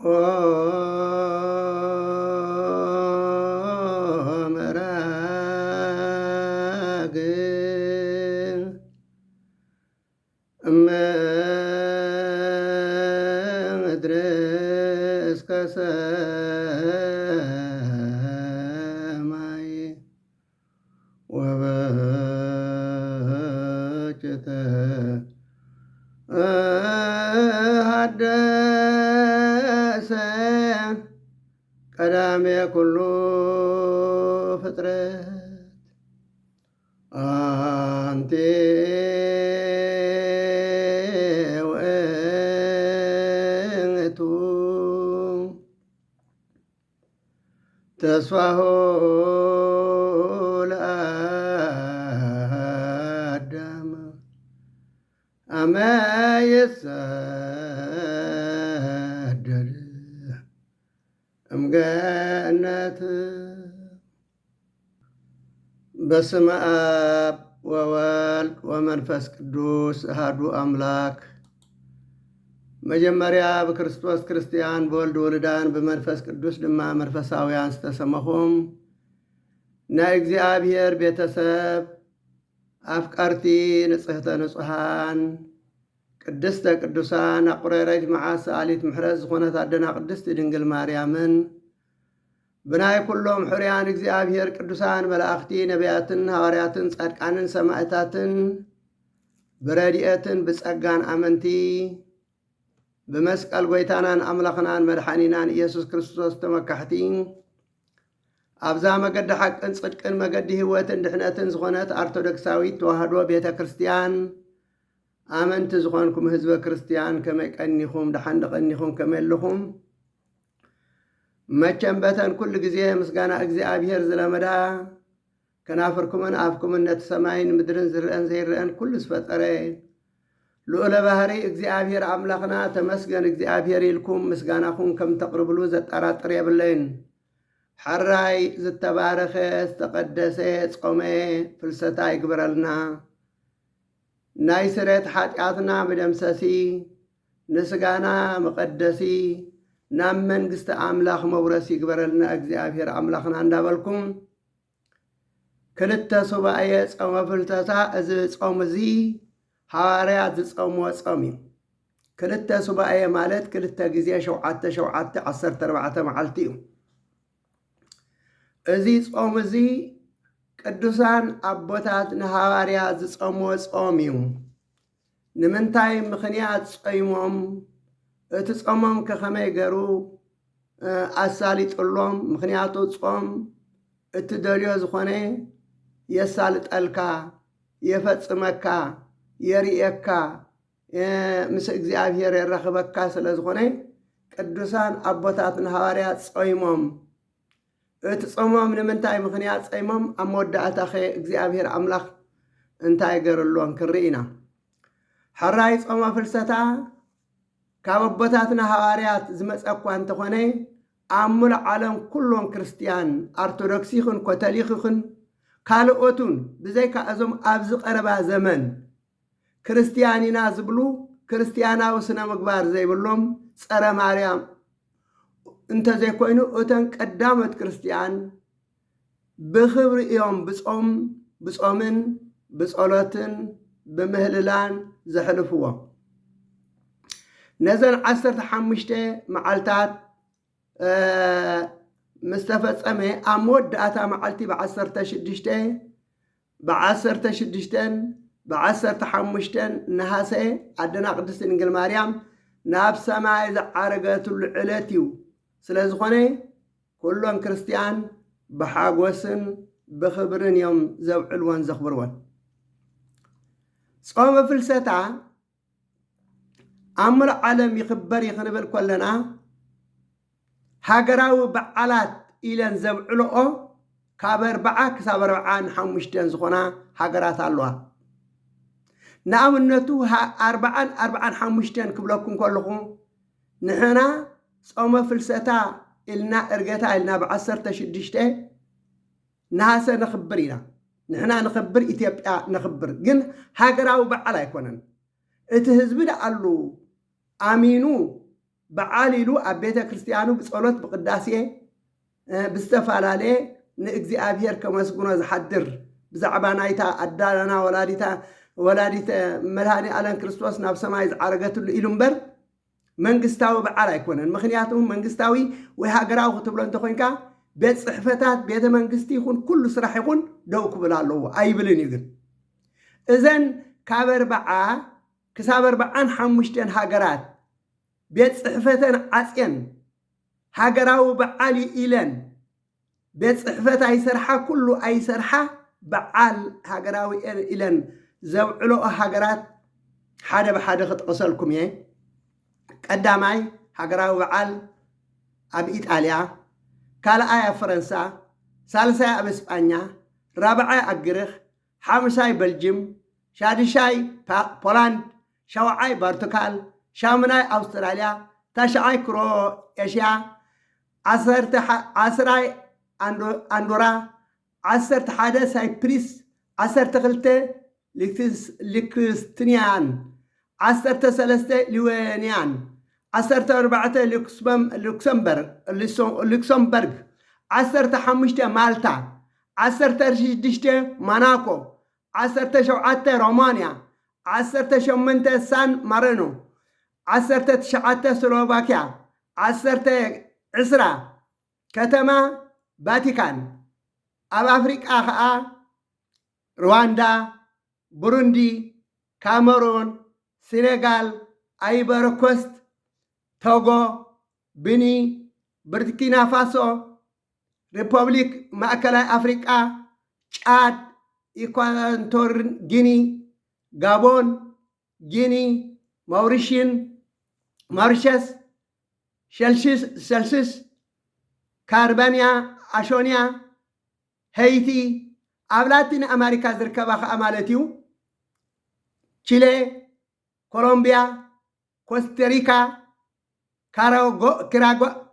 ومراغ مدرس كسماي وبهجته حدث قدامي كل فطرت أنت وأنت تسواه لآدم أما يسدد أمجانات بسم آب ووالد ومنفس قدوس أحد أملاك መጀመሪያ በክርስቶስ ክርስቲያን በወልድ ወልዳን በመንፈስ ቅዱስ ድማ መንፈሳውያን ዝተሰመኹም ናይ እግዚአብሔር ቤተሰብ አፍቃርቲ ንጽሕተ ንጹሃን ቅድስተ ቅዱሳን አቁረረይት መዓስ አሊት ምሕረት ዝኾነት አደና ቅድስት ድንግል ማርያምን ብናይ ኩሎም ሕርያን እግዚአብሔር ቅዱሳን መላእኽቲ ነቢያትን ሐዋርያትን ጻድቃንን ሰማዕታትን በረድኤትን ብጸጋን አመንቲ بمسكال غويتانان أملاخنان مدحانينان إيسوس كريستوس تمكحتي أبزا مقد حق صدقن مقد هواتن دحناتن زغونات أرثوذكساويت توحدو بيتا كريستيان آمنت زغونكم حزب كريستيان كما يقنيكم دحندقنيكم كما يلخم ما بتن كل جزيه مسقانا أجزاء زلمدا كنافركم أفكم النتسماين مدرن زرقن زيرقن كل سفت أرين لولا بهري እግዚአብሔር አምላክና ተመስገን እግዚአብሔር ይልኩም ምስጋናኹም ከም ተቅርብሉ ዘጠራጥር የብለይን ሐራይ ዝተባረኸ ዝተቀደሰ ጾመ ፍልሰታ ይግበረልና ናይ ስረት ኃጢአትና መደምሰሲ ንስጋና መቀደሲ ናብ መንግስተ አምላክ መውረስ ይግበረልና እግዚአብሔር አምላክና እንዳበልኩም ክልተ ሱባኤ ጾመ ፍልሰታ እዚ ጾም እዚ حواريات تصوموا صومي كلتا سباعية مالت كلتا جزية شوعات عصرت 4 معلتيو ازي صوم ازي قدوسان ابوتات نحواريات تصوموا صوميو نمنتاي مخنيات صيموم تصومم كخمي غرو اسالي طلوم مخنياتو صوم اتدليو زخونه يسالت الكا يفصمكا የሪኤካ ምስ እግዚአብሔር የረኸበካ ስለዝኾነ ቅዱሳን አቦታትን ሐዋርያት ጾይሞም እትጾሞም ንምንታይ ምኽንያት ጾይሞም ኣብ መወዳእታኸ እግዚአብሔር አምላኽ እንታይ ገርሎን ክርኢና ሐራይ ጾመ ፍልሰታ ካብ አቦታትን ሐዋርያት ዝመጸኳ እንተኾነ አሙል ዓለም ኩሎም ክርስቲያን ኦርቶዶክስ ይኹን ካቶሊክ ይኹን ካልኦቱን ብዘይካ እዞም ኣብዚ ቀረባ ዘመን ክርስቲያኒና ዝብሉ ክርስቲያናዊ ስነ ምግባር ዘይብሎም ጸረ ማርያም እንተ ዘይኮይኑ እተን ቀዳመት ክርስቲያን ብኽብሪ እዮም ብጾምን ብጸሎትን ብምህልላን ዘሕልፍዎ ነዘን 15 መዓልታት مستفصمه امود داتا معلتي ب16 ب15 نحاسه عدنا قدست انجل مريم ناب سماي زعرغت العلتيو ስለዝኾነ كلهم ክርስቲያን بحاغوسن بخبرن يوم زوعلون زخبرون ጾመ ፍልሰታ أمر عالم يخبر يخنبل كلنا هاجراو بعلات إلى زوعلو كابر بعك سابر عن حمشتين زخنا هاجرات الله نعم النتو أربعان حمشتين كبلكم كلكم نحنا صوم فلستا إلنا إرجتا إلنا ب16 ناسا نخبرينا نحنا نخبر إثيوبيا نخبر جن هاجراو بعلا يكونن اتهزبنا قالوا آمينو بعاليلو أبيت كريستيانو بصلوت بقداسية بستفعلالي نእግዚአብሔር ከመስጉኖ ዝሓድር ብዛዕባ ናይታ ኣዳለና ወላዲታ መድሃኒ ዓለም ክርስቶስ ናብ ሰማይ ዝዓረገትሉ ኢሉ እምበር መንግስታዊ በዓል ኣይኮነን። ምክንያቱም መንግስታዊ ወይ ሃገራዊ ክትብሎ እንተኮይንካ ቤት ፅሕፈታት ቤተ መንግስቲ ይኹን ኩሉ ስራሕ ይኹን ደው ክብል ኣለዎ ኣይብልን እዩ። ግን እዘን ካብ 40 ክሳብ 45 ሃገራት ቤት ፅሕፈተን ዓፅየን ሃገራዊ በዓል ኢለን ቤት ፅሕፈት ኣይሰርሓ ኩሉ ኣይሰርሓ በዓል ሃገራዊ ኢለን ዘብዕልኦ ሃገራት ሓደ ብሓደ ክጥቕሰልኩም እየ። ቀዳማይ ሃገራዊ በዓል ኣብ ኢጣልያ፣ ካልኣይ ኣብ ፈረንሳ፣ ሳልሳይ ኣብ እስጳኛ፣ ራብዓይ ኣብ ግሪክ፣ ሓሙሳይ ቤልጅየም፣ ሻድሻይ ፖላንድ፣ ሻውዓይ ፖርቱጋል፣ ሻምናይ ኣውስትራልያ፣ ታሽዓይ ክሮኤሽያ፣ ዓስራይ ኣንዶራ፣ 11 ሳይፕሪስ፣ 12 ሊክስቲንያን፣ 13 ሊዌንያን፣ 14 ሉክሰምበርግ፣ 15 ማልታ፣ 16 ሞናኮ፣ 17 ሮማንያ፣ 18 ሳን ማሪኖ፣ 19 ስሎቫኪያ፣ 20 ከተማ ቫቲካን። ኣብ ኣፍሪቃ ከዓ ሩዋንዳ፣ ቡሩንዲ፣ ካሜሩን፣ ሴኔጋል፣ ኣይቨሪ ኮስት፣ ቶጎ፣ ብኒ፣ ቡርኪና ፋሶ፣ ሪፐብሊክ ማእከላይ ኣፍሪቃ፣ ጫድ፣ ኢኳቶር ጊኒ፣ ጋቦን፣ ጊኒ፣ ማውሪሸስ፣ ሸልሲስ፣ ካርባንያ፣ ኣሾንያ፣ ሃይቲ፣ ኣብ ላቲን ኣሜሪካ ዝርከባ ከዓ ማለት እዩ ቺሌ፣ ኮሎምቢያ፣ ኮስታሪካ፣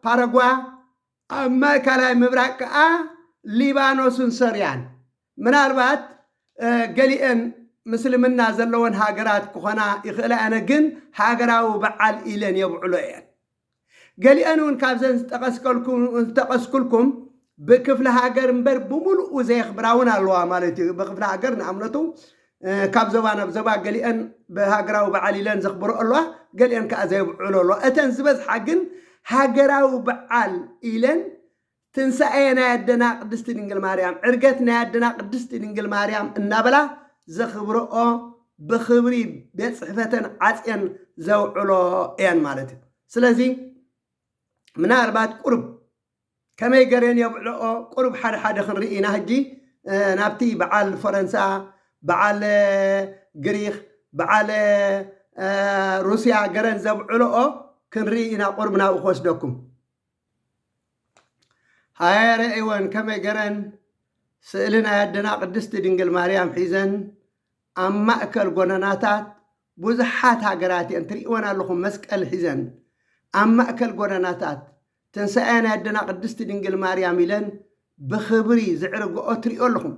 ፓራጓ፣ ኣብ ማእከላይ ምብራቅ ከዓ ሊባኖስን ሶርያን። ምናልባት ገሊአን ምስልምና ዘለወን ሃገራት ክኾና ይኽእላ ኣነ ግን ሃገራዊ በዓል ኢለን የብዕሎ እየን። ገሊአን እውን ካብዘን ዝጠቐስኩልኩም ብክፍለ ሃገር እምበር ብምሉኡ ዘየኽብራ እውን ኣለዋ ማለት እዩ። ብክፍለ ሃገር ንኣብነቱ ካብ ዞባ ናብ ዞባ ገሊአን ብሃገራዊ በዓል ኢለን ዘኽብሮ ኣለዋ፣ ገሊአን ከዓ ዘየብዕሎ ኣለዋ። እተን ዝበዝሓ ግን ሃገራዊ በዓል ኢለን ትንሳኤ ናይ ኣደና ቅድስቲ ድንግል ማርያም፣ ዕርገት ናይ ኣደና ቅድስቲ ድንግል ማርያም እናበላ ዘኽብርኦ ብክብሪ ቤት ፅሕፈተን ዓፅየን ዘውዕሎ እየን ማለት እዩ። ስለዚ ምናልባት ቁርብ ከመይ ገረን የብዕልኦ ቁርብ ሓደ ሓደ ክንርኢ ኢና። ሕጂ ናብቲ በዓል ፈረንሳ፣ በዓል ግሪክ፣ በዓል ሩስያ ገረን ዘብዕልኦ ክንርኢ ኢና። ቁርብ ናብኡ ክወስደኩም ሃየርእይወን ከመይ ገረን ስእሊ ናይ ኣደና ቅድስቲ ድንግል ማርያም ሒዘን ኣብ ማእከል ጎደናታት ብዙሓት ሃገራት እየን ትርእይወን ኣለኹም መስቀል ሒዘን ኣብ ማእከል ጎደናታት ትንሳኤ ናይ ኣደና ቅድስቲ ድንግል ማርያም ኢለን ብክብሪ ዝዕርግኦ ትርእዮ ኣለኹም።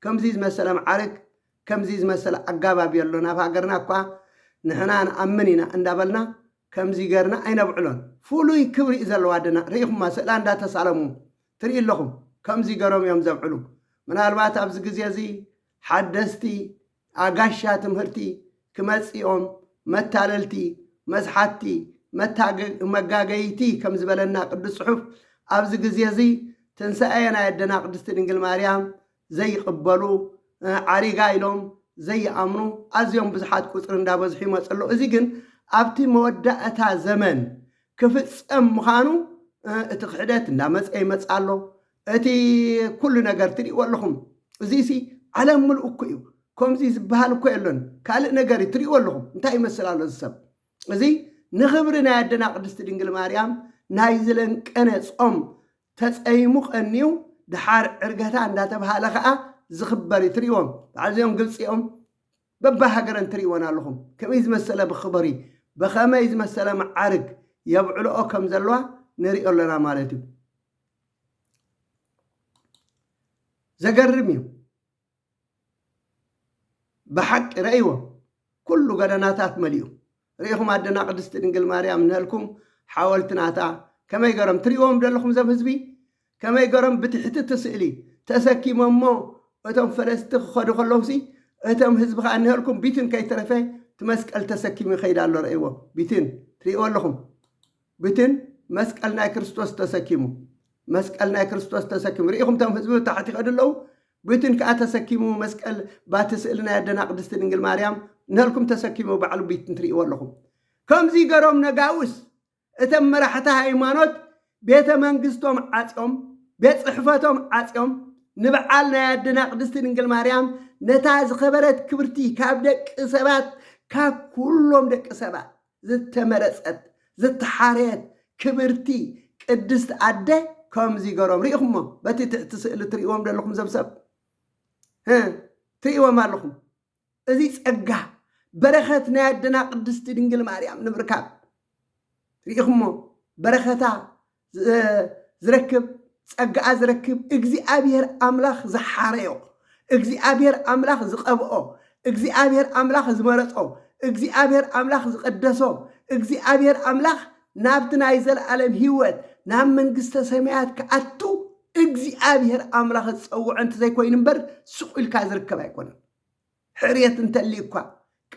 ከምዚ ዝመሰለ ማዕርግ ከምዚ ዝመሰለ ኣጋባቢ ኣሎ። ናብ ሃገርና እኳ ንሕና ንኣምን ኢና እንዳበልና ከምዚ ገርና ኣይነብዕሎን። ፍሉይ ክብሪ እዩ ዘለዋ ኣደና። ርኢኹማ ስእላ እንዳተሳለሙ ትርኢ ኣለኹም። ከምዚ ገሮም እዮም ዘብዕሉ። ምናልባት ኣብዚ ግዜ እዚ ሓደስቲ ኣጋሻ ትምህርቲ ክመፂኦም መታለልቲ መስሓቲ መጋገይቲ ከም ዝበለና ቅዱስ ጽሑፍ ኣብዚ ግዜ እዚ ትንሳኤ ናይ ኣደና ቅድስቲ ድንግል ማርያም ዘይቕበሉ ዓሪጋ ኢሎም ዘይኣምኑ ኣዝዮም ብዙሓት ቁፅሪ እንዳበዝሑ ይመፁ ኣሎ። እዚ ግን ኣብቲ መወዳእታ ዘመን ክፍፀም ምዃኑ እቲ ክሕደት እንዳመፀ ይመፅ ኣሎ። እቲ ኩሉ ነገር ትርእይዎ ኣለኹም። እዚ ዓለም ምልኡ እኮ እዩ። ከምዚ ዝበሃል እኮ የሎን። ካልእ ነገር ትርእይዎ ኣለኹም። እንታይ ይመስል ኣሎ እዚ ሰብ እዚ ንኽብሪ ናይ ኣደና ቅድስቲ ድንግል ማርያም ናይ ዝለንቀነ ጾም ተፀይሙ ቀኒዩ ድሓር ዕርገታ እንዳተባሃለ ከዓ ዝኽበር እዩ። ትርእይዎም ባዕልዚኦም ግልፂኦም በባሃገረን ትርእይዎን ኣለኹም። ከመይ ዝመሰለ ብኽበሪ ብኸመይ ዝመሰለ ማዓርግ የብዕልኦ ከም ዘለዋ ንሪኦ ኣለና ማለት እዩ። ዘገርም እዩ። ብሓቂ ረእይዎ ኩሉ ገደናታት መሊኡ ርኢኹም ኣደና ቅድስቲ ድንግል ማርያም ንህልኩም حاولتناتا كما يقرم تريوم دلخم زم حزبي كما يقرم بتحت تسئلي تسكي ممو أتم فلسطين خدو خلوسي أتم حزب خانه لكم بيتن كي ترفه تمسك التسكي من خير الله رأيوه بيتن تريوم لكم بيتن مسك النا كريستوس تسكيمو مسك النا كريستوس تسكيمو ريهم تم حزب تحت قدلو بيتن كأتسكيمو مسكال باتسألنا يدنا قدست إنجيل مريم نهلكم تسكيمو بعلو بيتن تريوم لكم كم زي قرم نجاوس أتم مرحتها إيمانات بيت منجستهم عتيم بيت صحفتهم عتيم نبعلنا يدنا قدست إنجيل مريم نتاز خبرت كبرتي كابدك سبات كاب كلهم دك سبات زت مرسات زت حارات كبرتي قدست عده كم زي قرم ريهم بتي تسأل تريوم دلكم زبسب تريوم مالكم أزيز أجا برختنا يدنا قدست إنجيل مريم نبركاب ريهم برختا زركب أجا زركب إجزي أبير أملاخ زحاريو إجزي أبير أملاخ زقبؤو إجزي أبير أملاخ زمرتو إجزي أبير أملاخ زقدسو إجزي أبير أملاخ نابتنا يزل علم هيوت نام من قست سميات كأتو إجزي أبير أملاخ تسوع أنت زي كوين بر سوق الكازر كما يكون حرية أنت اللي كوا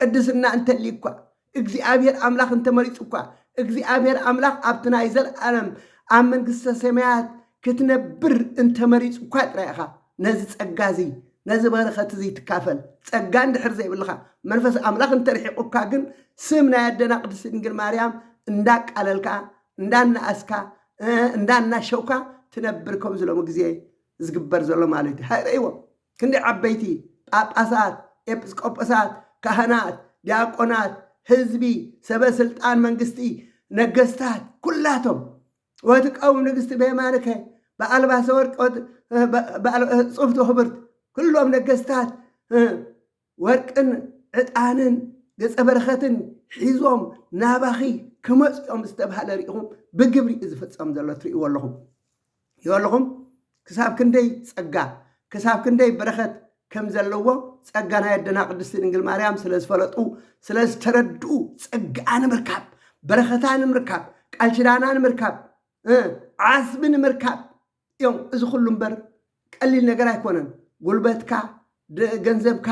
قدسنا أنت اللي كوا إجزي أبير أملاخ أنت مريض كوا إجزي أبير أملاخ أبتنا يزل علم أم من قست سميات كتنبر أنت مريض كوا رأيها نزت أجازي نزل برخة زي تكافل تسجان دحر زي بالله منفس أملاك أنت رح يقوكاجن سمنا يدنا قدس إنجيل مريم نداك على الكا ندانا أسكا ندانا شوكا تنبركم زلوا مجزي زجبر زلوا مالتي هاي أيوة كندي عبيتي أباسات إبسكوباسات كهنات دياقونات حزبي سبع سلطان منجستي نجستات كلاتهم وتقوم نجست بيمانك بألباس ورق صفته خبرت كلهم نجستات ورقن عطانن ገጸ በረኸትን ሒዞም ናባኺ ክመጽኦም ዝተባሃለ ሪኢኹም ብግብሪ ዝፍጸም ዘሎ ትርእይዎ ኣለኹም ክሳብ ክንደይ ጸጋ ክሳብ ክንደይ በረኸት ከም ዘለዎ ጸጋ ናይ ኣደና ቅድስቲ ድንግል ማርያም ስለ ዝፈለጡ ስለ ዝተረድኡ ጸጋ ንምርካብ በረኸታ ንምርካብ ቃል ኪዳና ንምርካብ ዓስቢ ንምርካብ እዮም እዚ ኩሉ እምበር ቀሊል ነገር ኣይኮነን ጉልበትካ ገንዘብካ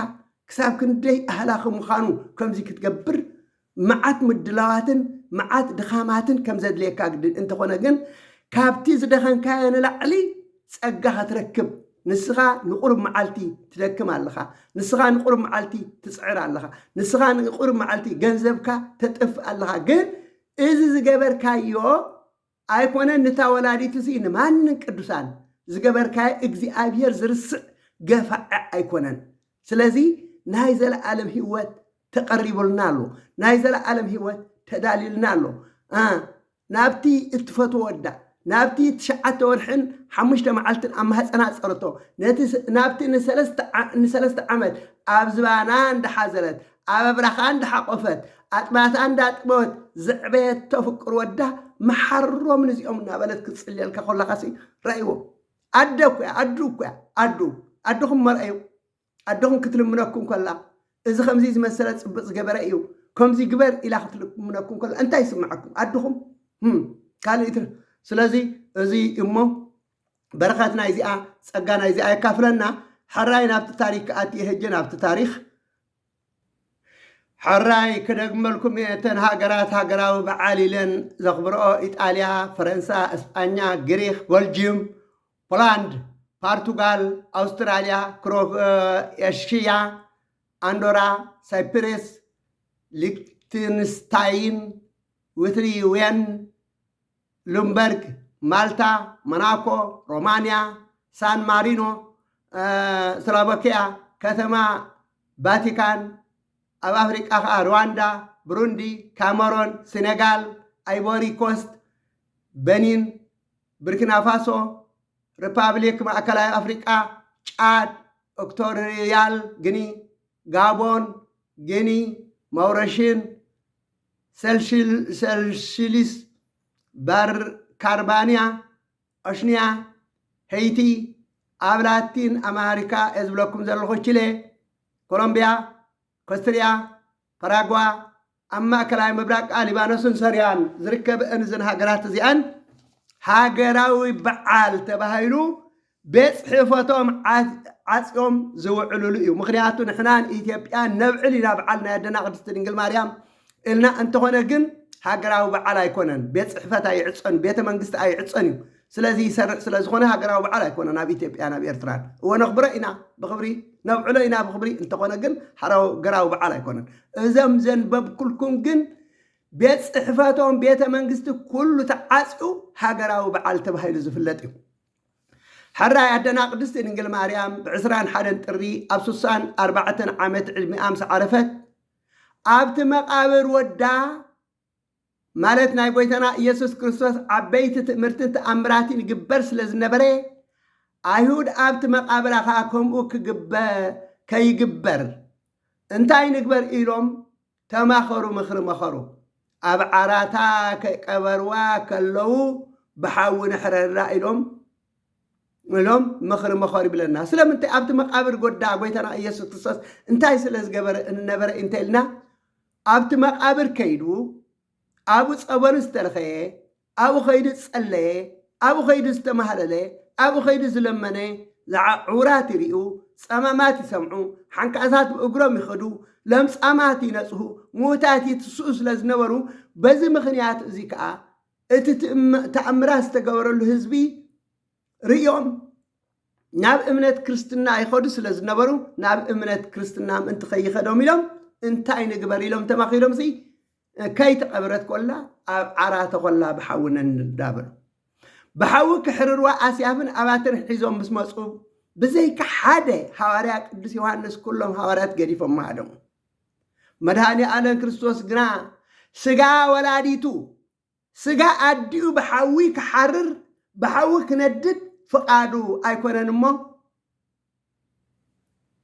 ክሳብ ክንደይ ኣህላኽ ምዃኑ ከምዚ ክትገብር መዓት ምድላዋትን መዓት ድኻማትን ከም ዘድልየካ ግድን እንተኾነ ግን ካብቲ ዝደኸንካዮ ንላዕሊ ጸጋ ክትረክብ ንስኻ ንቁርብ መዓልቲ ትደክም ኣለኻ ንስኻ ንቁርብ መዓልቲ ትጽዕር ኣለኻ ንስኻ ንቁርብ መዓልቲ ገንዘብካ ተጥፍ ኣለኻ ግን እዚ ዝገበርካዮ ኣይኮነን ንታ ወላዲት እዚ ንማንን ቅዱሳን ዝገበርካዮ እግዚኣብሔር ዝርስዕ ገፋዕ ኣይኮነን ስለዚ ናይ ዘለዓለም ህይወት ተቀሪቡልና ኣሎ ናይ ዘለዓለም ህይወት ተዳሊልና ኣሎ ናብቲ እትፈትዎ ወዳ ናብቲ ትሽዓተ ወርሕን 5 መዓልትን ኣብ ማህፀና ፀርቶ ናብቲ ንሰለስተ ዓመት ኣብ ዝባና እንዳሓዘለት ኣብ ኣብራኻ እንዳሓቆፈት ኣጥባታ እንዳጥበወት ዝዕበየት ተፍቅር ወዳ መሓሮም ንዚኦም እናበለት ክትፅልየልካ ኮላኻሲ ራእይዎ ኣዶኹም መርአዩ ኣዶኹም ክትልምነኩም ኮላ እዚ ከምዚ ዝመሰለ ፅቡቅ ዝገበረ እዩ ከምዚ ግበር ኢላ ክትልምነኩም ኮላ እንታይ ይስምዓኩም ኣዶኹም ካልእ ስለዚ እዚ እሞ በረኸት ናይ እዚኣ ጸጋ ናይ እዚኣ ይካፍለና ሓራይ ናብቲ ታሪክ ኣትየ ሄጀ ናብቲ ታሪክ ሓራይ ክደግመልኩም እተን ሃገራዊ በዓል ኢለን ዘኽብርኦ ኢጣልያ ፈረንሳ እስጳኛ ግሪክ ቤልጅየም ፖላንድ ፖርቱጋል ኣውስትራልያ ክሮኤሽያ አንዶራ ሳይፕረስ ሊክተንስታይን ሊቱዌኒያ ሉምበርግ ማልታ ሞናኮ ሮማንያ ሳን ማሪኖ ስሎቫኪያ ከተማ ቫቲካን ኣብ ኣፍሪቃ ከዓ ሩዋንዳ ብሩንዲ ካሜሮን ሴኔጋል አይቮሪ ኮስት በኒን ቡርኪና ፋሶ ሪፐብሊክ ማዕከላዊ አፍሪቃ ጫድ ኢኳቶሪያል ጊኒ ጋቦን ጊኒ ማውሪሽን ሴልሺልስ ካርባንያ ኦሽኒያ ሄይቲ ኣብ ላቲን ኣሜሪካ ዝብለኩም ዘለኹ ቺሌ ኮሎምቢያ ኮስትሪያ ፓራጓ أما كلاي مبرق لبنان سوريان زركب أنزن هاجرات زيان هاجراوي بعال تبهيلو بيت حفتهم عصيهم زوعلوا ليو مخنياتو نحنان إثيوبيان نبعلي نبعلنا يدنا قدس دنجل مريم إلنا أنت هنا جن هاجراوي بعال يكونن بيت حفتها يعصن بيت منجست أي عصنيو سلازي سرق سلاز هنا هاجراوي بعال يكونن نبي إثيوبيان نبي إرتران ونخبرنا بخبري نبعلنا بخبري أنت هنا جن حراو جراوي بعال يكونن زمزن باب كلكم جن بيت حفتهم بيت منجست كله تعصوا هاجراوي بعال تبهيلو زفلتيو حرا يدنا قدست دنجل مريم بعسران حدن تري أبسوسان 4 عامت علمي أمس عرفت أبت مقابر ودا مالتنا يقولنا يسوع كريستوس عبيت تمرت تأمراتي نجبر سلزنبري أيهود أبت مقابر أخاكم كي جبر انتاي نجبر إيلهم تماخروا مخرو أب عراتا كبروا كلو بحاول نحرر رأيهم ملهم مخارب لنا سلام انت أبت مقابر قد قويتنا يسوع كريستوس انتاي سلز جبر النبر انتلنا أبت مقابر كيدو أبو صبر استرخي أبو خيد صلي أبو خيد استمهلله أبو خيد زلمنه عورات ريو صمامات يسمعوا حنكاسات بأجرام يخدو لمس أمات ينصحو موتات يتسوس لزنورو بزي مخنيات زيكا تأمراس تجورو الهزبي ريوم ناب امنت كريستنا يخدو سلازنبرو ناب امنت كريستنا انت خي خدوم يلوم انتاي نغبر يلوم تماخيلوم سي كاي تقبرت كلها عرات كلها بحاولنا ندابر بحاول كحرروا اسيافن اباتر حيزوم بسمصوب بزي كحاده حواريا قدس يوحنس كلهم حواريات غديفم مادم مدهاني على كريستوس غنا سغا ولاديتو سغا اديو بحاوي كحرر بحاول كندد فقادو أيكونن مو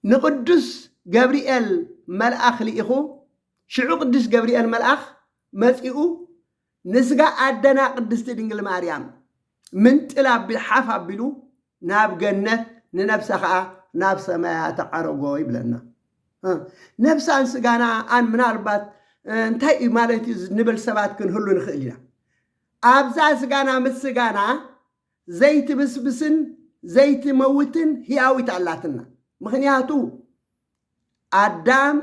نقدس جبريل ملأخ لإخو شعو قدس جبريل ملأخ مسئو نسقى أدنا قدس تدنجل مريم من تلاب بالحفا بلو ناب جنة ننبسخا ناب سماها تعرقوا يبلنا نفس عن سقانا عن مناربات انتهي مالتي نبل سبات كن هلو نخلينا أبزا سقانا مسقانا زيت بسبسن زيت موتن هياوي تعلاتنا مخنياتو آدم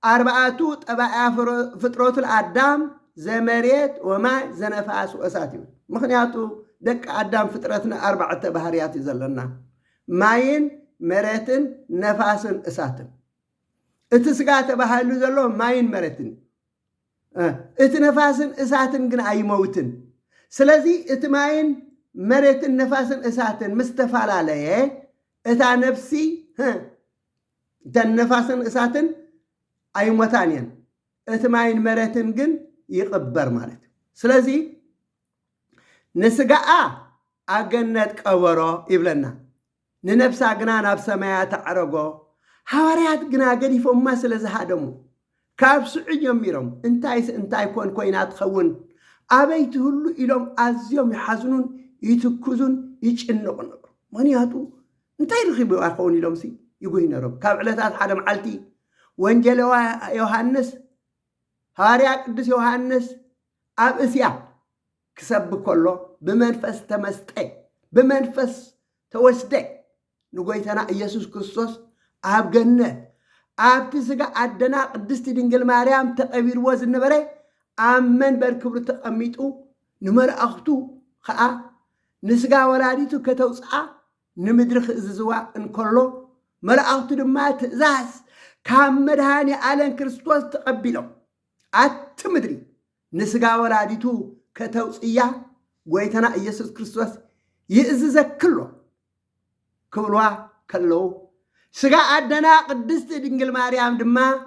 4 طبائع فطروت الآدم زمريت وما زنفاس وأساتي مخنياتو دك آدم فطرتنا 4 بحريات يزلنا ماين مريتن نفاسن أساتن اتسقات بحالو زلو ماين مريتن اتنفاسن أساتن قنا أي موتن سلازي اتماين مريت النفاسن اساتن مستفال عليه اتا نفسي النفاسن اساتن اي متانين اتماين مريتن جن يقبر مالت سلازي نسقاء اجنت قورو يبلنا ننفسا جنا ناب سمايات عرقو حواريات جنا قديفو ما سلازي هادمو كاب سعي يميرم انتاي كون كوينات خون أبيت هلو إلهم أزيهم يحزنون يتكزون يتشنقون مانياتو انتاي رخيبوا أخوني لهم سي يقولين رب كابعلتات حدا معلتي وانجلوا يوحنس هاريا قدس يوحنس أب إسيا كسب كله بمنفس تمستي بمنفس توسدي نقولتنا يسوع كريستوس أب جنة أب تسقى أدنا قدس تدنجل مريم تقبير وزن نبري أمن بركبر تقميتو نمر أختو خاء نسقى ولاديتو كتوسعى نمدرخ إززواء انكولو مر أختو دمات زاس كامدهاني آلان كريستوس تقبلو أتمدري نسقى ولاديتو كتوسعى ويتنا يسوع كريستوس يئززك كله كبلوا كله سقى أدنا قدست دنجل مريم دما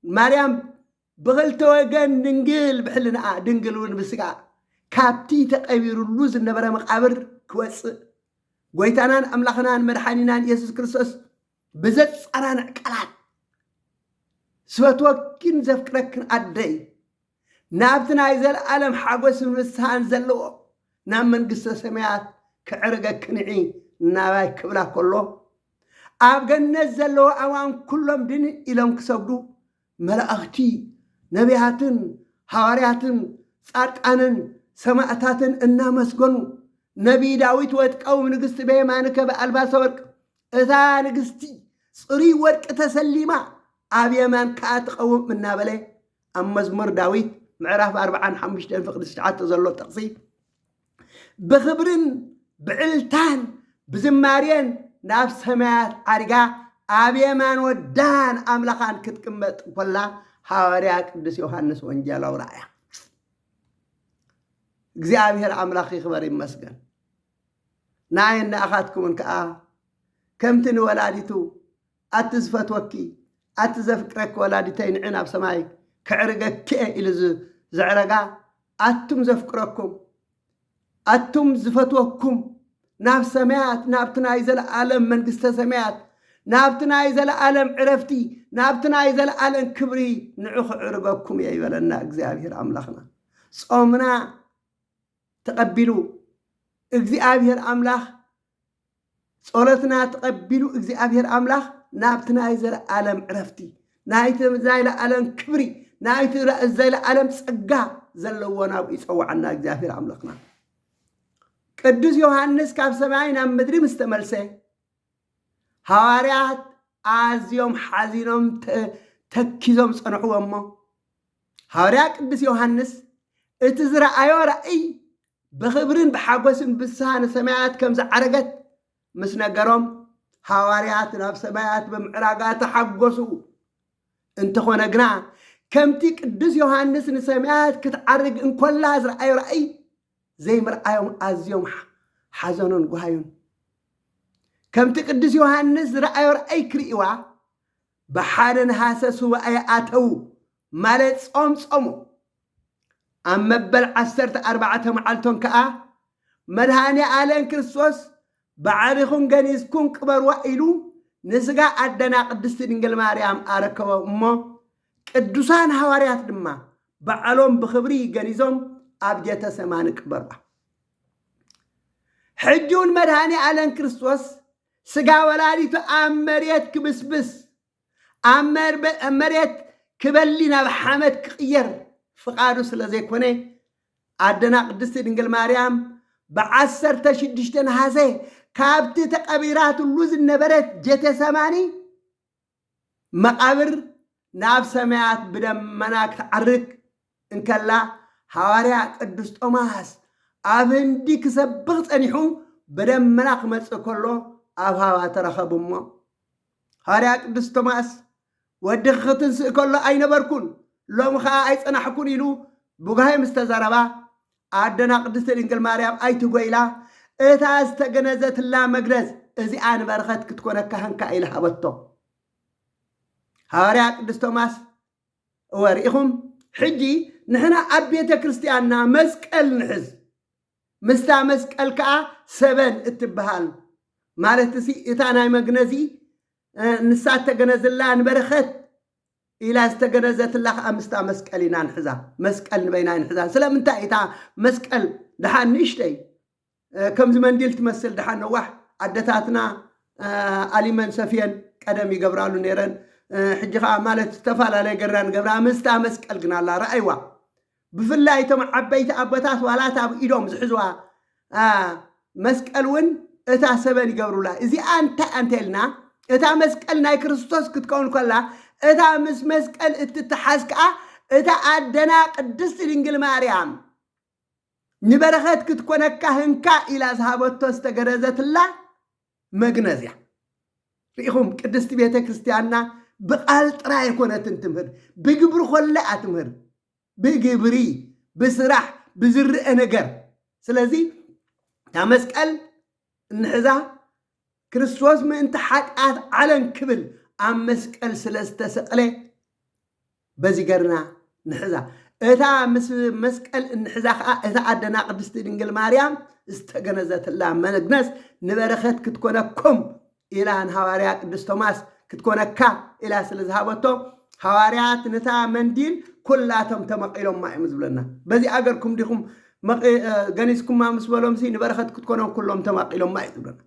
مريم بغلت وجن دنجل بحلنا دنجل ونبسقى كابتي تقبير اللوز النبرة مقابر كويس قويتانان أملاخنان مرحانينان يسوع كريستوس بزت أرانا كلام سوات وكين زفكرك أدي نابتنا يزال ألم حقوس ونسهان زلو نام من قصة سميات كعرقة كنعي ناباي كبلا كله أبقى نزلو أوان كلهم دين إلهم كسبدو ملائكتي نبياتن حوارياتن صادقانن سماعتاتن إنا مسجنوا نبي داويت واتقوم نقست بيمانك بألباس ورق إذا نقستي صري ورق تسليما أبي من كاتقوم من نابله أم مزمر داويت معرف 45 فقد الساعات تزلوا تقصي بخبرن بعلتان بزمارين ناف سماعات عرقا أبي من ودان أملخان كتكمت ولا حواريا قدس يوحنس وانجيلا ورايا እግዚአብሔር አምላኽ ይኽበር ይመስገን ናይና አኻትኩም ከአ ከምትን ወላዲቱ አትዝፈትወኪ አትዘፍቅረክ ወላዲተይ ንዕና በሰማይ ከዕርገክ ኢሉ ዝዕረጋ አቱም ዘፍቅረኩም አቱም ዝፈትወኩም ናብ ሰማያት ናብትናይ ዘለዓለም መንግስተ ሰማያት ናብትናይ ዘለዓለም ዕረፍቲ ናብትናይ ዘለዓለም ክብሪ ንዑ ዕርገኩም ይበለና እግዚአብሔር አምላኽና ጾምና تقبلوا እግዚአብሔር አምላኽ ጸሎትና ተቀቢሉ እግዚአብሔር አምላኽ ናብትና ዘለዓለም ዕረፍቲ ናይቲ ዘለዓለም ክብሪ ናይቲ ዘለዓለም ጸጋ ዘለዎና ይጽዋዕና እግዚአብሔር አምላኽና ቅዱስ ዮሐንስ ካብ ሰማይ ናብ ምድሪ ምስተመልሰ ሐዋርያት አዝዮም ሓዚኖም ተኪዞም ጸንሕዎሞ ሐዋርያ ቅዱስ ዮሐንስ እቲ ዝረአዮ ራእይ بخبرن بحاجوسن بسهان سماعات كم زعرقت مسنقرهم حواريات ناب سماعات بمعراقات حاجوسو انت خونا قنا كم تيك الدس يوحنس نسماعات كتعرق ان كل لازر اي رأي زي مرأيهم ازيوم حزنون قهايون كم تيك الدس يوحنس رأي كريوا بحارن هاسسو اي اتو مالت صومو أما بالعسرت 4 معلتون كأ مدهاني آلين كريستوس بعرخون جنيسكون كبر وإلو نسجع أدنى قدست دينجل مريم أركوا أمه قدوسان حواريات دما بعلوم بخبري جنيزهم أبجت سمان كبر حجون مدهاني آلين كريستوس سجع ولادي أمريت كبسبس أمريت كبلينا بحمد كغير فقادو سلازي كوني عدنا قدست دينجل مريم بعسر تشدشتن هاسي كابت تقبيرات اللوز النبرت جت سماني مقابر ناب سماعات بدم مناك تعرك انكلا حواريا قدس توماس ابندي كسبغت انيحو بدم مناك مص كله ابها ترخبومو حواريا قدس توماس ودختن س كله اي نبركون لوم خا اي صنحكون يلو بوغاي مستزربا عدنا قدست دينجل مريم اي تغويلا اتا استغنزت لا مغرز ازي ان برخت كتكون كهنكا الى حبطو حواريا قدس توماس وريخم حجي نحنا ابيته كريستياننا مسقل نحز مستا مسقل كا سبن اتبحال مالتسي اتا ناي مغنزي نسات تغنزلا نبرخت إلى استجنزت الله أمستا مسكالنا نحزا مسكال بينا نحزا سلام انت إتا مسكال دحان نشتي كم زمان ديل تمثل دحان نوح عدتاتنا أليمان سفيان قدمي قبرالو نيران حجيخا مالت استفالا لي قران قبرا مستا مسكال قنا الله رأيوا بفلا يتم عبيت أبتات ولا تاب إيدوم زحزوا مسكال ون إتا سباني قبرو لا إذي أنت لنا إتا مسكالنا كريستوس كتكون كلا إذا مسكال اتتحاسكا إذا أدنا قدست دينجل مريم نبرخت كتكون كهنكا إلى ذهبتو استغرزت الله مغنزيا ريخم قدست بيت كريستياننا بقال طرا يكونت تمهر بجبر خلا اتمهر بجبري بسرح بزرق نجر سلازي تا مسكال نحزا كريستوس من انت حقات علن كبل أم مسكال سلسته سقله بزيقرنا نحزا إذا مسكال نحزا إذا عدنا قدست دينجل مريم استغنزت الله منقنس نبرخت كتكونكم إلى أن حواريات قدس توماس كتكونكا إلى سلزهابتو حواريات نتا منديل كلاتهم تمقيلهم ما يمزبلنا بزي أقركم ديكم غنيسكم ما مسبلهم سي نبرخت كتكونهم كلهم تمقيلهم ما يمزبلنا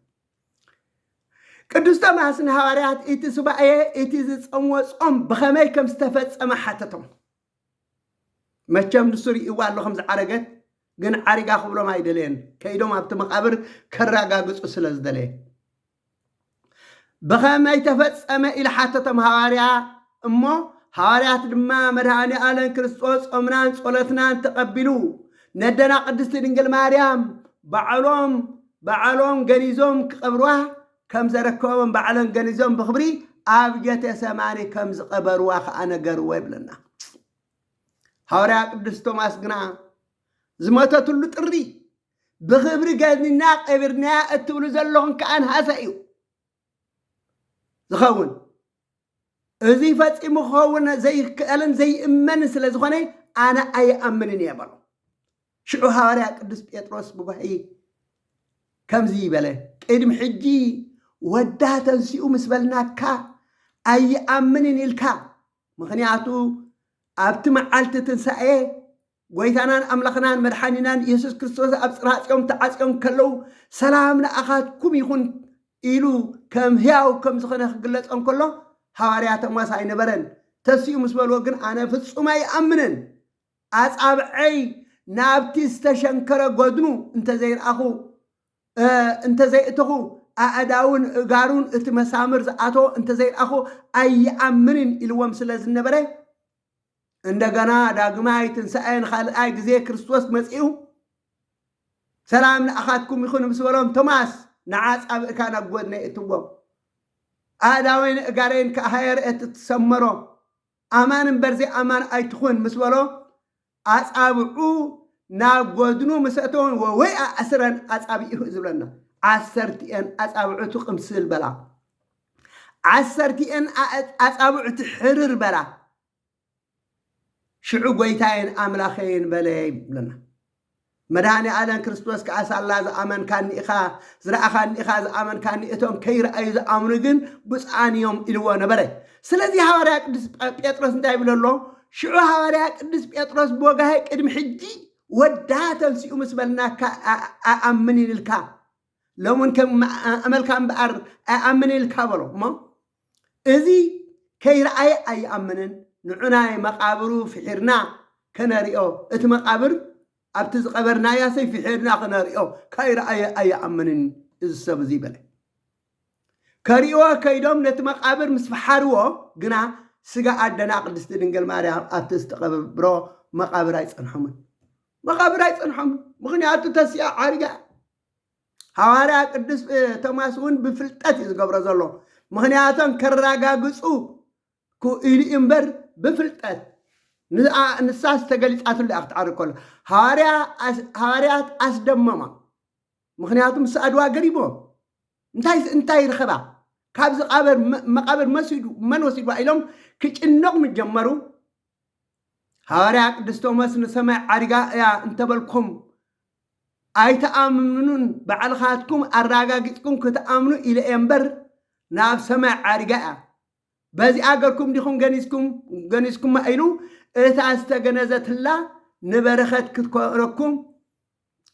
ቅዱስ ቶማስ ንሐዋርያት እቲ ሱባኤ እቲ ዝፀምወፆም ብኸመይ ከም ዝተፈፀመ ሓተቶም መቸም ንሱ ሪእዋ ኣሎ ከም ዝዓረገት ግን ዓሪጋ ክብሎም ኣይደለየን ከይዶም ኣብቲ መቃብር ከረጋግፁ ስለ ዝደለየ ብኸመይ ተፈፀመ ኢሉ ሓተቶም ሃዋርያ እሞ ሃዋርያት ድማ መድኃኒ ዓለም ክርስቶስ ጾምናን ጸሎትናን ተቐቢሉ ነደና ቅድስቲ ድንግል ማርያም ባዕሎም ገኒዞም ክቐብርዋ ከም ዘረከቦም ባዕሎም ገኒዞም ብኽብሪ ኣብ ጌቴሰማኒ ከም ዝቐበርዋ ከዓ ነገርዎ ይብለና ሃዋርያ ቅዱስ ቶማስ ግና ዝመተትሉ ጥሪ ብኽብሪ ገኒና ቀቢርና እትብሉ ዘለኹም ከዓ ንሃሰ እዩ ዝኸውን እዚ ፈፂሙ ክኸውን ዘይክአልን ዘይእመን ስለ ዝኾነ ኣነ ኣይኣምንን እየ በሎ ሽዑ ሃዋርያ ቅዱስ ጴጥሮስ ብጓሒ ከምዚ ይበለ ቅድሚ ሕጂ ወዳ ተንሲኡ ምስ በልናካ ኣይኣምንን ኢልካ ምክንያቱ ኣብቲ መዓልቲ ትንሳኤ ጎይታናን ኣምላኽናን መድሓኒናን ኢየሱስ ክርስቶስ ኣብ ጽርሐ ጽዮን ተዓጽዮም ከለው ሰላም ንኣኻትኩም ይኹን ኢሉ ከም ሕያው ከም ዝኾነ ክግለጾም ከሎ ሃዋርያ ቶማስ ኣይነበረን ተሲኡ ምስ በልዎ ግን ኣነ ፍጹም ኣይኣምንን ኣጻብዐይ ናብቲ ዝተሸንከረ ጎድኑ እንተዘይእትኹ ኣእዳውን እጋሩን እቲ መሳምር ዝኣቶ እንተዘይረኣኹ ኣይኣምንን ኢልዎም ስለ ዝነበረ እንደገና ዳግማይ ትንሣኤን ካልኣይ ግዜ ክርስቶስ መጺኡ ሰላም ንኣኻትኩም ይኹን ምስ በሎም ቶማስ ንዓጻብእካ ናብ ጎድነይ እትዎ ኣእዳወይን እጋረይን ከኣሃየር እትሰመሮ ኣማን እምበር ዘይኣማን ኣይትኹን ምስ በሎ ኣጻብዑ ናብ ጎድኑ ምስእቶን ወይ ኣስረን ኣጻቢኡ ዝብለና 10 ኣጻብዑቱ ቅምስል በላ 10 ኣጻብዑቱ ሕርር በላ ሽዑ ጎይታዬን ኣምላኸይን በለየ ይብለና መድኃኒ ዓለም ክርስቶስ ከኣሳላ ዝኣመንካኒ ኢኻ ዝረኣኻኒ ኢኻ ዝኣመንካኒ እቶም ከይረኣዩ ዝኣምኑ ግን ብፁዓን እዮም ኢልዎ ነበረ ስለዚ ሃዋርያ ቅዱስ ጴጥሮስ እንታይ ይብሎ ኣሎ ሽዑ ሃዋርያ ቅዱስ ጴጥሮስ ብወጋሄ ቅድሚ ሕጂ ወዳ ተንሲኡ ምስ በልናካ ኣኣምን ኢልካ ሎምን ከም ኣመልካ እምበኣር ኣኣምን ኢልካ በሎ እሞ እዚ ከይረኣየ ኣይኣምንን ንዑናይ መቃብሩ ፍሒርና ከነሪኦ እቲ መቃብር ኣብቲ ዝቐበርናያ ሰይፍሒርና ከነሪኦ ከይረኣየ ኣይኣምንን እዚ ሰብ እዚ በለ ከሪኦ ከይዶም ነቲ መቃብር ምስ ፈሓርዎ ግና ስጋ ኣደና ቅድስቲ ድንግል ማርያም ኣብቲ ዝተቐብሮ መቃብር ኣይጸንሖምን ምክንያቱ ተሲኣ ዓሪጋ ሃዋርያ ቅዱስ ቶማስ እውን ብፍልጠት እዩ ዝገብሮ ዘሎ ምክንያቶም ከረጋግፁ ኢሉ እምበር ብፍልጠት ንሳስ ተገሊጻትሉ እያ ክትዓርግ ከሎ ሃዋርያት ኣስደመማ ምክንያቱም ምስ ኣድዋ ገሪቦ እንታይ ይረኸባ ካብዚ መቃብር መን ወሲድዋ ኢሎም ክጭነቑም ጀመሩ ሃዋርያ ቅዱስ ቶማስ ንሰማይ ዓሪጋ እያ እንተበልኩም ኣይተኣምኑን ባዕልኻትኩም ኣረጋጊፅኩም ክትኣምኑ ኢለ እምበር ናብ ሰማይ ዓሪጋ እያ በዚ ኣገርኩም ዲኹም ገኒዝኩም ኢሉ እታ ዝተገነዘትላ ንበረኸት ክትኮረኩም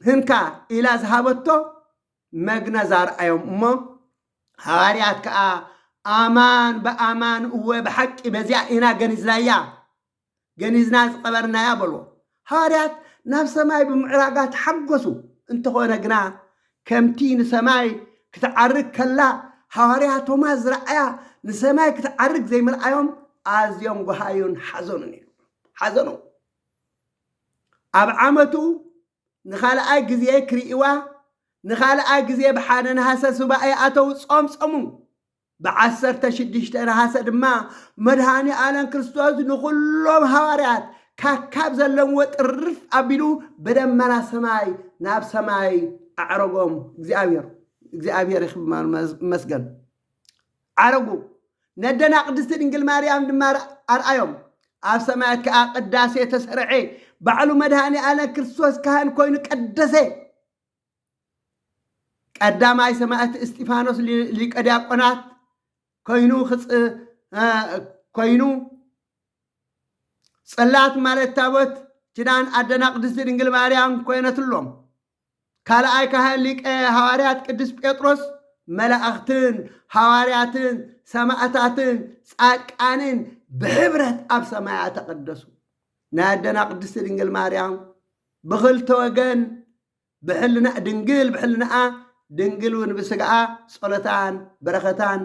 ህንካ ኢላ ዝሃበቶ መግነ ዛርኣዮም እሞ ሃዋርያት ከዓ ኣማን ብኣማን እወ ብሓቂ በዚኣ ኢና ገኒዝና ዝቐበርናያ በልዎ ሃዋርያት ናብ ሰማይ ብምዕራጋ ተሓጐሱ እንተኾነ ግና ከምቲ ንሰማይ ክትዓርግ ከላ ሃዋርያ ቶማስ ዝረኣያ ንሰማይ ክትዓርግ ዘይምርኣዮም ኣዝዮም ጎሃዩን ሓዘኑ ኣብ ዓመቱ ንኻልኣይ ግዜ ክርእዋ ንኻልኣይ ግዜ ብሓደ ነሃሰ ሱባኤ ኣተው ጾምጾሙ ብ16 ነሃሰ ድማ መድኃኒ ዓለም ክርስቶስ ንኩሎም ሃዋርያት ካካብ ዘለምዎ ጥርፍ ኣቢሉ ብደመና ሰማይ ናብ ሰማይ ኣዕረጎም እግዚአብሔር ይኽበር መስገን ዓረጉ ነደና ቅድስቲ ድንግል ማርያም ድማ ኣርኣዮም ኣብ ሰማያት ከዓ ቅዳሴ ተሰርዐ ባዕሉ መድኃኒ ዓለም ክርስቶስ ካህን ኮይኑ ቀደሰ ቀዳማይ ሰማዕቲ እስጢፋኖስ ሊቀ ዲያቆናት ኮይኑ ጽላት ማለት ታቦት ኪዳን ኣደና ቅድስቲ ድንግል ማርያም ኮይነትሎም ካልኣይ ካህን ሊቀ ሃዋርያት ቅዱስ ጴጥሮስ መላእኽትን ሐዋርያትን ሰማዕታትን ጻድቃንን ብሕብረት ኣብ ሰማያ ተቀደሱ ናደና ቅድስት ድንግል ማርያም ብኽልተ ወገን ብሕልና ድንግል ብሕልናኣ ድንግል እውን ብስግኣ ጸሎታን በረኸታን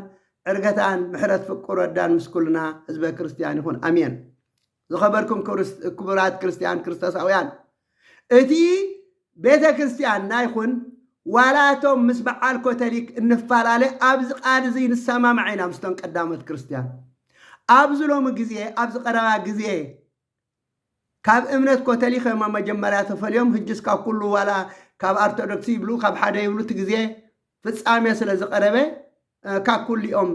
ዕርገታን ምሕረት ፍቁር ወዳን ምስኩልና ህዝበ ክርስቲያን ይኹን አሜን። ዝኸበርኩም ክቡራት ክርስቲያን ክርስቶሳውያን እቲ ቤተ ክርስቲያን ናይኹን ዋላቶም ምስ በዓል ኮተሊክ እንፈላለ ኣብዚ ቃል እዚ ንሰማማዕ ኢና ምስቶም ቀዳሞት ክርስቲያን ኣብዚ ሎሚ ግዜ ኣብዚ ቀረባ ግዜ ካብ እምነት ኮተሊክ መጀመርያ ተፈልዮም ሕጅስ ካብ ኩሉ ዋላ ካብ ኦርቶዶክስ ይብሉ ካብ ሓደ ይብሉ እቲ ግዜ ፍጻሜ ስለ ዝቀረበ ካብ ኩሊኦም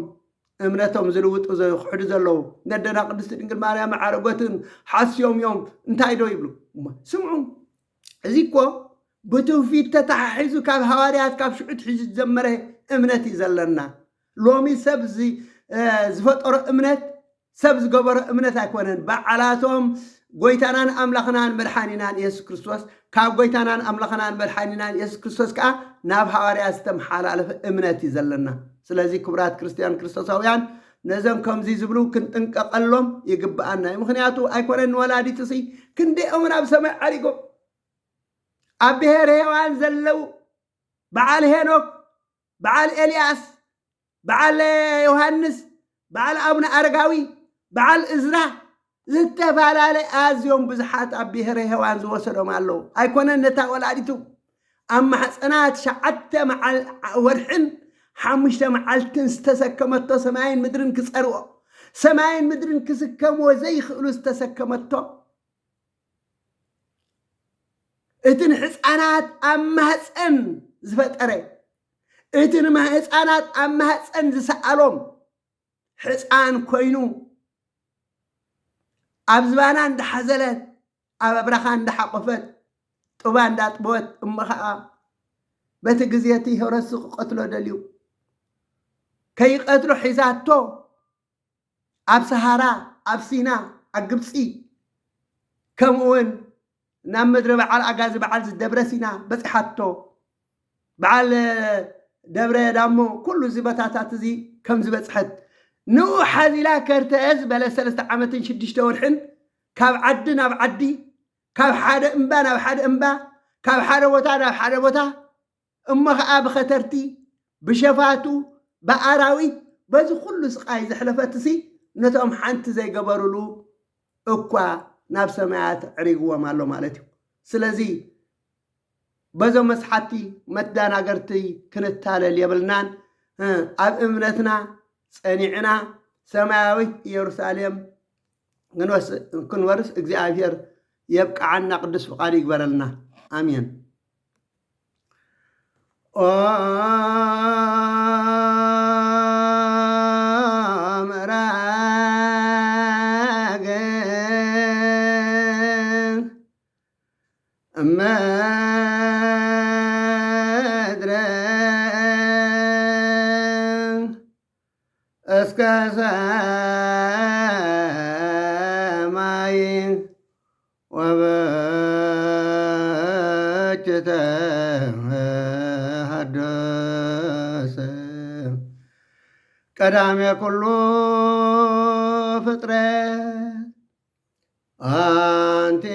እምነቶም ዝልውጡ ዘኽሕዱ ዘለዉ ነደና ቅድስት ድንግል ማርያም ዓረጎትን ሓስዮም እዮም እንታይ ዶ ይብሉ ስምዑ እዚ እኮ ብትውፊት ተተሓሒዙ ካብ ሃዋርያት ካብ ሽዑት ሒዙ ዝጀመረ እምነት እዩ ዘለና ሎሚ ሰብ ዝፈጠሮ እምነት ሰብ ዝገበሮ እምነት ኣይኮነን በዓላቶም ጎይታናን ኣምላኽናን መድሓኒናን ኢየሱስ ክርስቶስ ካብ ጎይታናን ኣምላኽናን መድሓኒናን ኢየሱስ ክርስቶስ ከዓ ናብ ሃዋርያት ዝተመሓላለፈ እምነት እዩ ዘለና ስለዚ ክቡራት ክርስቲያን ክርስቶሳውያን ነዞም ከምዚ ዝብሉ ክንጥንቀቐሎም ይግብአና ምክንያቱ ኣይኮነን ወላዲት እሲ ክንደኦም ናብ ሰማይ ዓሪጎም ኣብ ብሔረ ሕያዋን ዘለው በዓል ሄኖክ በዓል ኤልያስ በዓል ዮሐንስ በዓል አቡነ አረጋዊ በዓል እዝራ ዝተፋላለየ ኣዝዮም ብዙሓት ኣብ ብሔረ ሕያዋን ዝወሰዶም ኣለዉ ኣይኮነን ነታ ወላዲቱ ኣብ ማሕፀናት 9 ወርሕን 5 መዓልትን ዝተሰከመቶ ሰማይን ምድርን ክጸርኦ ሰማይን ምድርን ክስከምዎ ዘይኽእሉ ዝተሰከመቶ እትን ሕፃናት ኣብ ማህፀን ዝፈጠረ እትን ሕፃናት ኣብ ማህፀን ዝሰኣሎም ሕፃን ኮይኑ ኣብ ዝባና እንዳሓዘለት ኣብ ኣብራኻ እንዳሓቆፈት ጡባ እንዳጥበወት እመኸዓ በቲ ግዜቲ ሄሮድስ ክቀትሎ ደልዩ ከይቀትሎ ሒዛቶ ኣብ ሰሃራ ኣብ ሲና ኣብ ግብፂ ከምኡውን ናብ ምድሪ በዓል ኣጋዚ በዓል ዝደብረ ሲና በፂሓቶ በዓል ደብረ ዳሞ ኩሉ እዚ ቦታታት እዚ ከም ዝበፅሐት ንኡ ሓዚላ ከርተአዝ በለ 3 ዓመትን 6 ወርሕን ካብ ዓዲ ናብ ዓዲ ካብ ሓደ እምባ ናብ ሓደ እምባ ካብ ሓደ ቦታ ናብ ሓደ ቦታ እሞ ከዓ ብኸተርቲ ብሸፋቱ ብኣራዊት በዚ ኩሉ ስቃይ ዘሕለፈት እሲ ነቶም ሓንቲ ዘይገበሩሉ እኳ ናብ ሰማያት ዕሪግዎም ኣሎ ማለት እዩ ስለዚ በዞም መስሓቲ መዳናገርቲ ክንታለል የብልናን ኣብ እምነትና ጸኒዕና ሰማያዊት ኢየሩሳሌም ክንወርስ እግዚአብሔር የብቃዓና ቅዱስ ፍቃዱ ይግበረልና አሜን እስከ ሰማይ ወበችተ ሀደሰ ቀዳሜ ኩሉ ፍጥረት አንቲ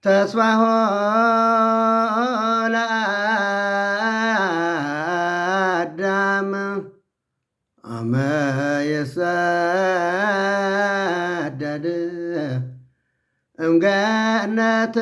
ተስፋሆ ለአዳም አመ የሰደድ እምገነት